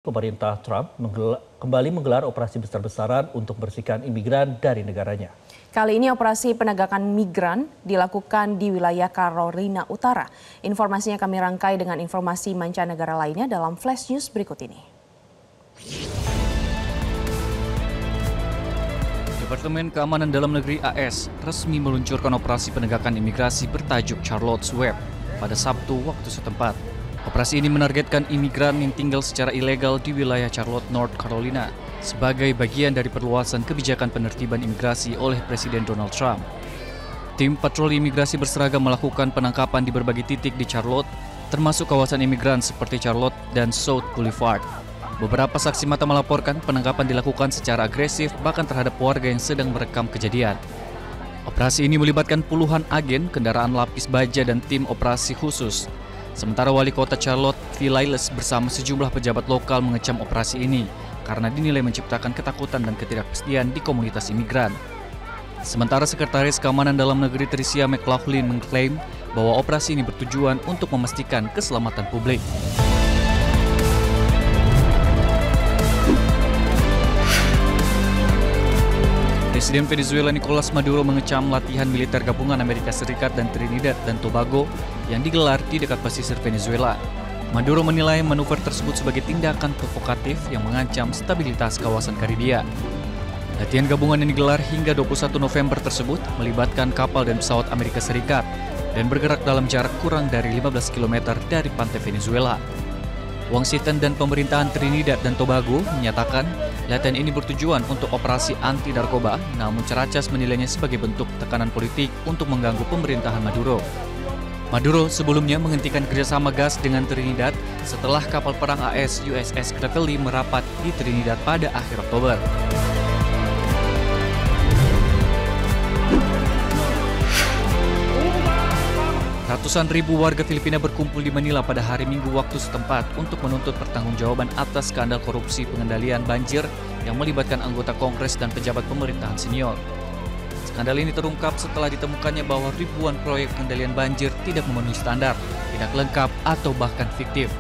Pemerintah Trump kembali menggelar operasi besar-besaran untuk membersihkan imigran dari negaranya. Kali ini operasi penegakan migran dilakukan di wilayah Carolina Utara. Informasinya kami rangkai dengan informasi mancanegara lainnya dalam Flash News berikut ini. Departemen Keamanan Dalam Negeri AS resmi meluncurkan operasi penegakan imigrasi bertajuk Charlotte's Web pada Sabtu waktu setempat. Operasi ini menargetkan imigran yang tinggal secara ilegal di wilayah Charlotte, North Carolina sebagai bagian dari perluasan kebijakan penertiban imigrasi oleh Presiden Donald Trump. Tim patroli imigrasi berseragam melakukan penangkapan di berbagai titik di Charlotte, termasuk kawasan imigran seperti Charlotte dan South Boulevard. Beberapa saksi mata melaporkan penangkapan dilakukan secara agresif bahkan terhadap warga yang sedang merekam kejadian. Operasi ini melibatkan puluhan agen, kendaraan lapis baja dan tim operasi khusus. Sementara Wali Kota Charlotte, Phil Liles bersama sejumlah pejabat lokal mengecam operasi ini karena dinilai menciptakan ketakutan dan ketidakpastian di komunitas imigran. Sementara Sekretaris Keamanan Dalam Negeri Tricia McLaughlin mengklaim bahwa operasi ini bertujuan untuk memastikan keselamatan publik. Presiden Venezuela Nicolas Maduro mengecam latihan militer gabungan Amerika Serikat dan Trinidad dan Tobago yang digelar di dekat pesisir Venezuela. Maduro menilai manuver tersebut sebagai tindakan provokatif yang mengancam stabilitas kawasan Karibia. Latihan gabungan yang digelar hingga 21 November tersebut melibatkan kapal dan pesawat Amerika Serikat dan bergerak dalam jarak kurang dari 15 km dari pantai Venezuela. Washington dan pemerintahan Trinidad dan Tobago menyatakan latihan ini bertujuan untuk operasi anti narkoba, namun Caracas menilainya sebagai bentuk tekanan politik untuk mengganggu pemerintahan Maduro. Maduro sebelumnya menghentikan kerjasama gas dengan Trinidad setelah kapal perang AS USS Gravely merapat di Trinidad pada akhir Oktober. Ratusan ribu warga Filipina berkumpul di Manila pada hari Minggu waktu setempat untuk menuntut pertanggungjawaban atas skandal korupsi pengendalian banjir yang melibatkan anggota Kongres dan pejabat pemerintahan senior. Skandal ini terungkap setelah ditemukannya bahwa ribuan proyek pengendalian banjir tidak memenuhi standar, tidak lengkap atau bahkan fiktif.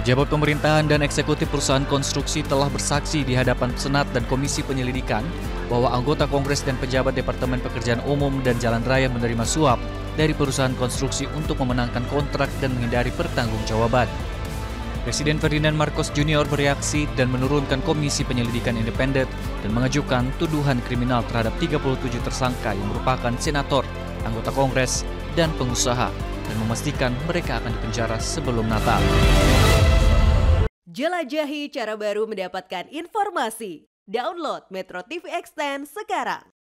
Pejabat pemerintahan dan eksekutif perusahaan konstruksi telah bersaksi di hadapan Senat dan Komisi Penyelidikan bahwa anggota Kongres dan pejabat Departemen Pekerjaan Umum dan Jalan Raya menerima suap dari perusahaan konstruksi untuk memenangkan kontrak dan menghindari pertanggungjawaban. Presiden Ferdinand Marcos Jr. bereaksi dan menurunkan Komisi Penyelidikan Independen dan mengajukan tuduhan kriminal terhadap 37 tersangka yang merupakan senator, anggota Kongres, dan pengusaha dan memastikan mereka akan dipenjara sebelum Natal. Jelajahi cara baru mendapatkan informasi. Download Metro TV Extend sekarang.